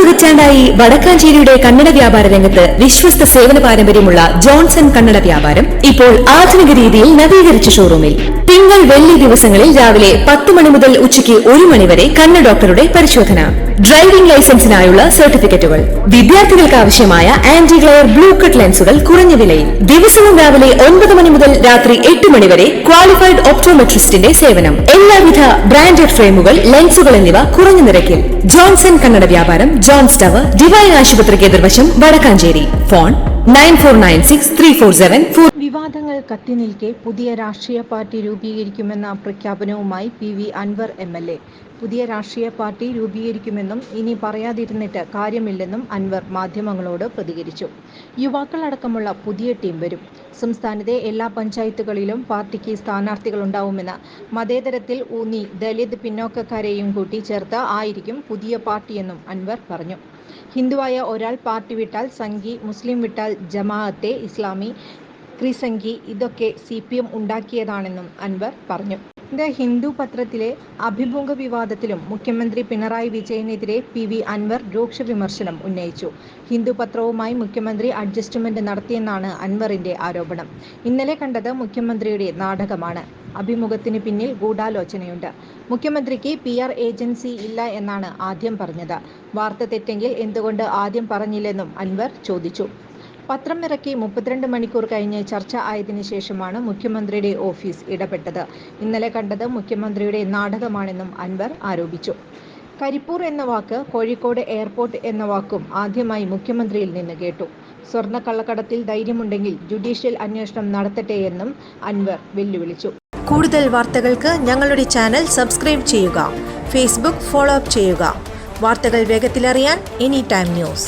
പതിറ്റാണ്ടായി വടക്കാഞ്ചേരിയുടെ കന്നഡ വ്യാപാര രംഗത്ത് വിശ്വസ്ത സേവന പാരമ്പര്യമുള്ള ജോൺസൺ കന്നഡ വ്യാപാരം ഇപ്പോൾ ആധുനിക രീതിയിൽ നവീകരിച്ച ഷോറൂമിൽ തിങ്കൾ വെള്ളി ദിവസങ്ങളിൽ രാവിലെ 10 മണി മുതൽ ഉച്ചയ്ക്ക് 1 മണി വരെ കണ്ണ് ഡോക്ടറുടെ പരിശോധന, ഡ്രൈവിംഗ് ലൈസൻസിനായുള്ള സർട്ടിഫിക്കറ്റുകൾ, വിദ്യാർത്ഥികൾക്ക് ആവശ്യമായ ആന്റി ഗ്ലെയർ ബ്ലൂ കട്ട് ലെൻസുകൾ കുറഞ്ഞ വിലയിൽ, ദിവസവും രാവിലെ 9 മണി മുതൽ രാത്രി 8 മണി വരെ ക്വാളിഫൈഡ് ഒപ്റ്റോമെട്രിസ്റ്റിന്റെ സേവനം, എല്ലാവിധ ബ്രാൻഡഡ് ഫ്രെയിമുകൾ, ലെൻസുകൾ എന്നിവ കുറഞ്ഞ നിരക്കിൽ. ജോൺസൺ കന്നഡ വ്യാപാരം, ജോൺസ് ടവർ, ഡിവൈൻ ആശുപത്രിക്ക് എതിർവശം, വടക്കാഞ്ചേരി. ഫോൺ 94963474. വിവാദങ്ങൾ കത്തിനിൽക്കെ പുതിയ രാഷ്ട്രീയ പാർട്ടി രൂപീകരിക്കുമെന്ന പ്രഖ്യാപനവുമായി PV അൻവർ MLA. പുതിയ രാഷ്ട്രീയ പാർട്ടി രൂപീകരിക്കുമെന്നും ഇനി പറയാതിരുന്നിട്ട് കാര്യമില്ലെന്നും അൻവർ മാധ്യമങ്ങളോട് പ്രതികരിച്ചു. യുവാക്കളടക്കമുള്ള പുതിയ ടീം വരും. സംസ്ഥാനത്തെ എല്ലാ പഞ്ചായത്തുകളിലും പാർട്ടിക്ക് സ്ഥാനാർത്ഥികളുണ്ടാവുമെന്ന്, മതേതരത്തിൽ ഊന്നി ദലിത് പിന്നോക്കക്കാരെയും കൂട്ടി ചേർത്ത് ആയിരിക്കും പുതിയ പാർട്ടിയെന്നും അൻവർ പറഞ്ഞു. ഹിന്ദുവായ ഒരാൾ പാർട്ടി വിട്ടാൽ സംഘി, മുസ്ലിം വിട്ടാൽ ജമാഅത്തെ ഇസ്ലാമി, ക്രിസംഘി, ഇതൊക്കെ CPM ഉണ്ടാക്കിയതാണെന്നും അൻവർ പറഞ്ഞു. ദ ഹിന്ദു പത്രത്തിലെ അഭിമുഖ വിവാദത്തിലും മുഖ്യമന്ത്രി പിണറായി വിജയനെതിരെ PV അൻവർ രൂക്ഷ വിമർശനം ഉന്നയിച്ചു. ഹിന്ദു പത്രവുമായി മുഖ്യമന്ത്രി അഡ്ജസ്റ്റ്മെന്റ് നടത്തിയെന്നാണ് അൻവറിന്റെ ആരോപണം. ഇന്നലെ കണ്ടത് മുഖ്യമന്ത്രിയുടെ നാടകമാണ്. അഭിമുഖത്തിന് പിന്നിൽ ഗൂഢാലോചനയുണ്ട്. മുഖ്യമന്ത്രിക്ക് PR ഏജൻസി ഇല്ല എന്നാണ് ആദ്യം പറഞ്ഞത്. വാർത്ത തെറ്റെങ്കിൽ എന്തുകൊണ്ട് ആദ്യം പറഞ്ഞില്ലെന്നും അൻവർ ചോദിച്ചു. പത്രം ഇറക്കി 32 മണിക്കൂർ കഴിഞ്ഞ് ചർച്ച ആയതിനു ശേഷമാണ് മുഖ്യമന്ത്രിയുടെ ഓഫീസ് ഇടപെട്ടത്. ഇന്നലെ കണ്ടത് മുഖ്യമന്ത്രിയുടെ നാടകമാണെന്നും അൻവർ ആരോപിച്ചു. കരിപ്പൂർ എന്ന വാക്ക് കോഴിക്കോട് എയർപോർട്ട് എന്ന വാക്കും ആദ്യമായി മുഖ്യമന്ത്രിയിൽ നിന്ന് കേട്ടു. സ്വർണ്ണക്കള്ളക്കടത്തിൽ ധൈര്യമുണ്ടെങ്കിൽ ജുഡീഷ്യൽ അന്വേഷണം നടത്തട്ടെയെന്നും അൻവർ വെല്ലുവിളിച്ചു. കൂടുതൽ വാർത്തകൾക്ക് ഞങ്ങളുടെ ചാനൽ സബ്സ്ക്രൈബ് ചെയ്യുക. ഫേസ്ബുക്ക് ഫോളോ അപ്പ് ചെയ്യുക. വാർത്തകൾ വേഗത്തിലറിയാൻ Anytime News.